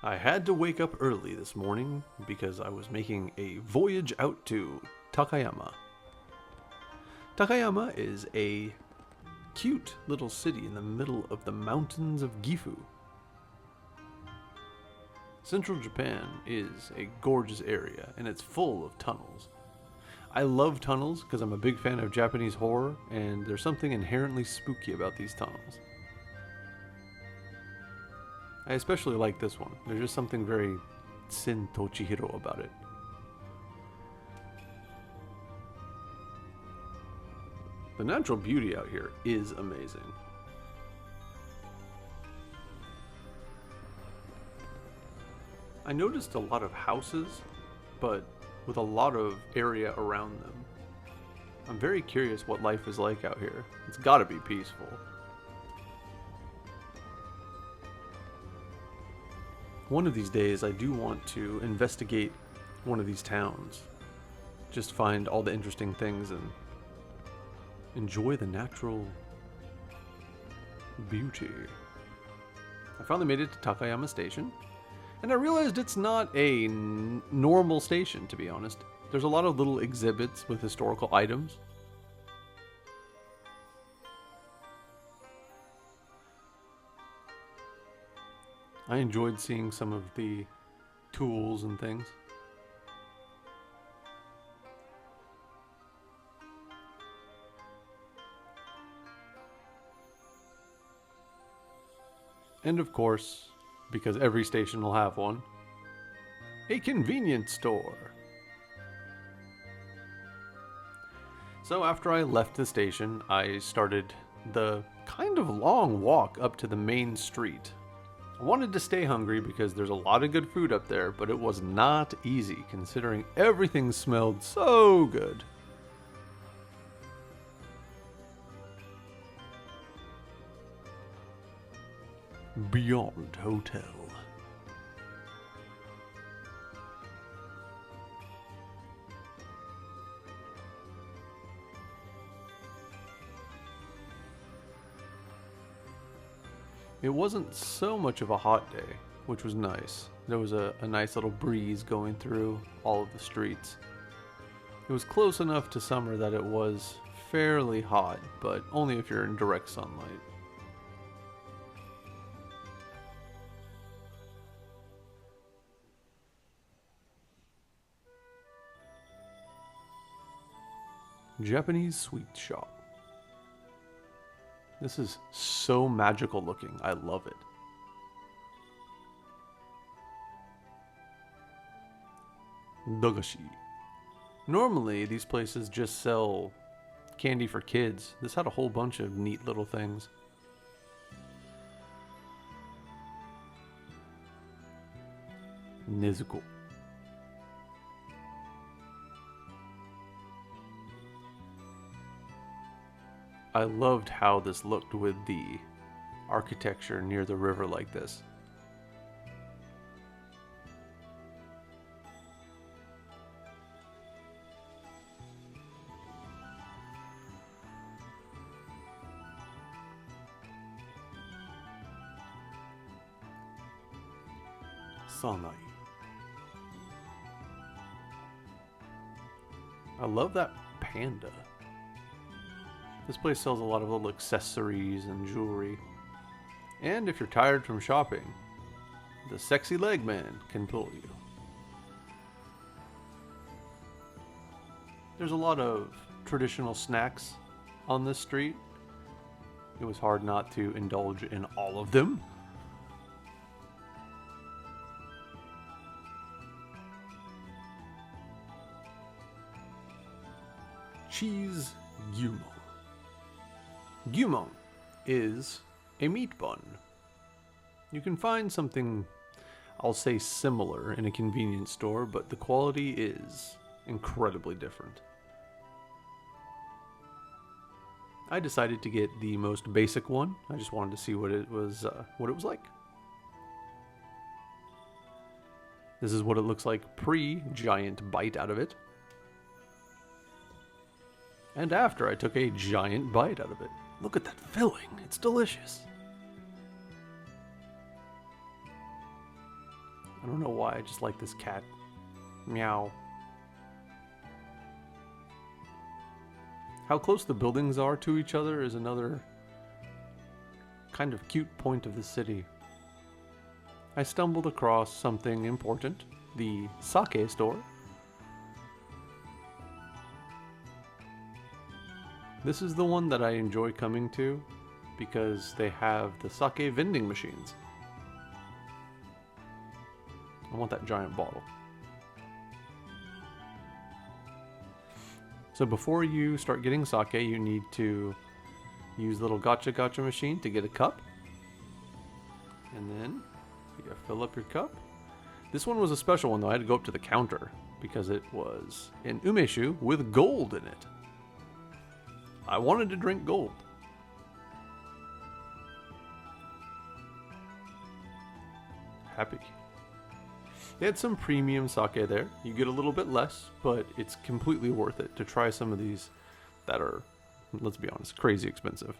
I had to wake up early this morning because I was making a voyage out to Takayama. Takayama is a cute little city in the middle of the mountains of Gifu. Central Japan is a gorgeous area and it's full of tunnels. I love tunnels because I'm a big fan of Japanese horror and there's something inherently spooky about these tunnels. I especially like this one. There's just something very Sin Tochihiro about it. The natural beauty out here is amazing. I noticed a lot of houses, but with a lot of area around them. I'm very curious what life is like out here. It's gotta be peaceful. One of these days I do want to investigate one of these towns. Just find all the interesting things and enjoy the natural beauty. I finally made it to Takayama Station, and I realized it's not a normal station, to be honest. There's a lot of little exhibits with historical items. I enjoyed seeing some of the tools and things. And of course, because every station will have one, a convenience store. So after I left the station, I started the kind of long walk up to the main street. I wanted to stay hungry because there's a lot of good food up there, but it was not easy considering everything smelled so good. Beyond Hotel. It wasn't so much of a hot day, which was nice. There was a nice little breeze going through all of the streets. It was close enough to summer that it was fairly hot, but only if you're in direct sunlight. Japanese sweet shop. This is so magical looking. I love it. Dagashi. Normally, these places just sell candy for kids. This had a whole bunch of neat little things. Nezuko. I loved how this looked with the architecture near the river like this. Sanai. I love that panda. This place sells a lot of little accessories and jewelry. And if you're tired from shopping, the sexy leg man can pull you. There's a lot of traditional snacks on this street. It was hard not to indulge in all of them. Cheese gyumon. Gyumon is a meat bun. You can find something, I'll say similar in a convenience store, but the quality is incredibly different. I decided to get the most basic one. I just wanted to see what it was like. This is what it looks like pre-giant bite out of it. And after I took a giant bite out of it. Look at that filling. It's delicious. I don't know why, I just like this cat. Meow. How close the buildings are to each other is another kind of cute point of the city. I stumbled across something important, the sake store. This is the one that I enjoy coming to because they have the sake vending machines. I want that giant bottle. So before you start getting sake, you need to use the little gotcha machine to get a cup. And then you fill up your cup. This one was a special one though. I had to go up to the counter because it was an umeshu with gold in it. I wanted to drink gold. Happy. They had some premium sake there. You get a little bit less, but it's completely worth it to try some of these that are, let's be honest, crazy expensive.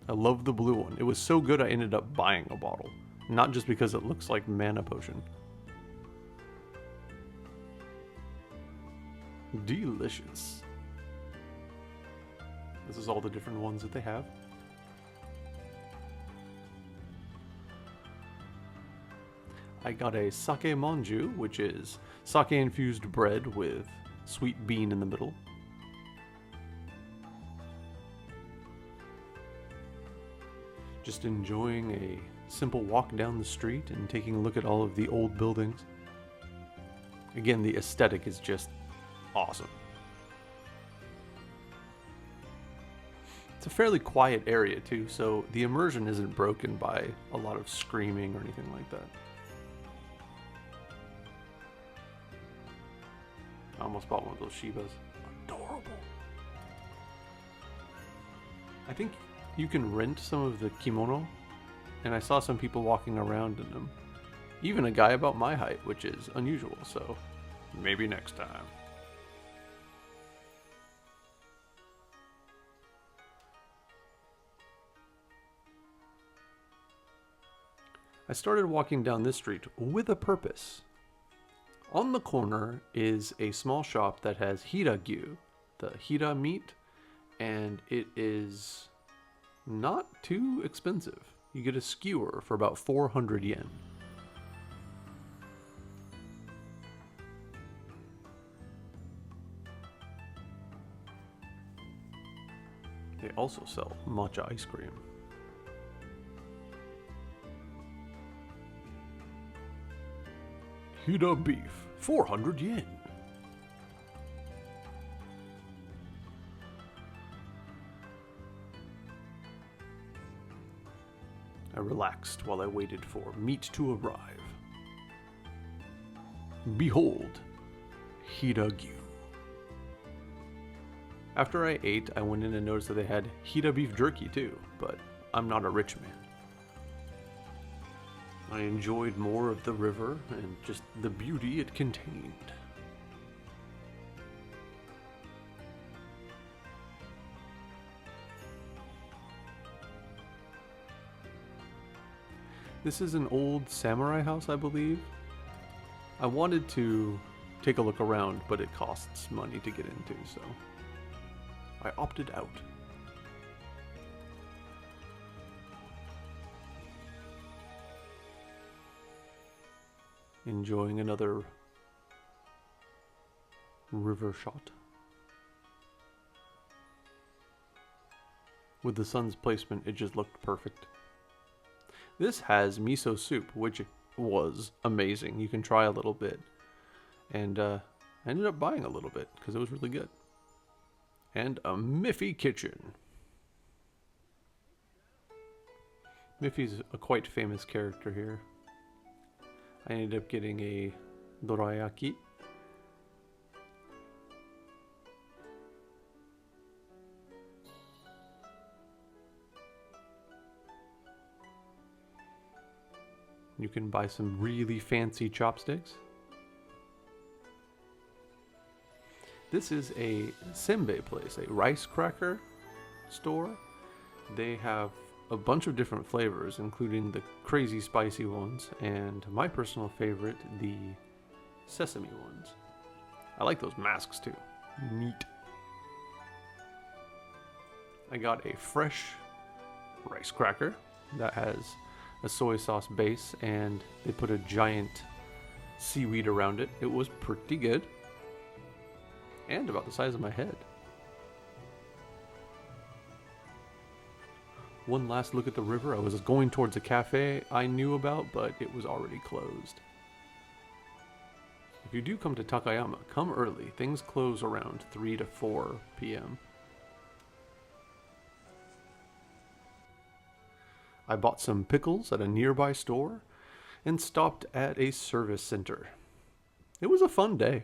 I love the blue one. It was so good I ended up buying a bottle. Not just because it looks like mana potion. Delicious. This is all the different ones that they have. I got a sake manju, which is sake infused bread with sweet bean in the middle. Just enjoying a simple walk down the street and taking a look at all of the old buildings. Again, the aesthetic is just awesome. It's a fairly quiet area too, so the immersion isn't broken by a lot of screaming or anything like that. I almost bought one of those Shibas. Adorable. I think you can rent some of the kimono, and I saw some people walking around in them. Even a guy about my height, which is unusual, so maybe next time. I started walking down this street with a purpose. On the corner is a small shop that has hiragyu, the hira meat, and it is not too expensive. You get a skewer for about 400 yen. They also sell matcha ice cream. Hira beef, 400 yen. I relaxed while I waited for meat to arrive. Behold, hiragyu. After I ate, I went in and noticed that they had hira beef jerky too, but I'm not a rich man. I enjoyed more of the river and just the beauty it contained. This is an old samurai house, I believe. I wanted to take a look around, but it costs money to get into, so I opted out. Enjoying another river shot. With the sun's placement, it just looked perfect. This has miso soup, which was amazing. You can try a little bit. And I ended up buying a little bit because it was really good. And a Miffy kitchen. Miffy's a quite famous character here. I ended up getting a dorayaki. You can buy some really fancy chopsticks. This is a senbei place, a rice cracker store. They have a bunch of different flavors, including the crazy spicy ones, and my personal favorite, the sesame ones. I like those masks too. Neat. I got a fresh rice cracker that has a soy sauce base, and they put a giant seaweed around it. It was pretty good. And about the size of my head. One last look at the river. I was going towards a cafe I knew about, but it was already closed. If you do come to Takayama, come early. Things close around 3 to 4 p.m. I bought some pickles at a nearby store and stopped at a service center. It was a fun day.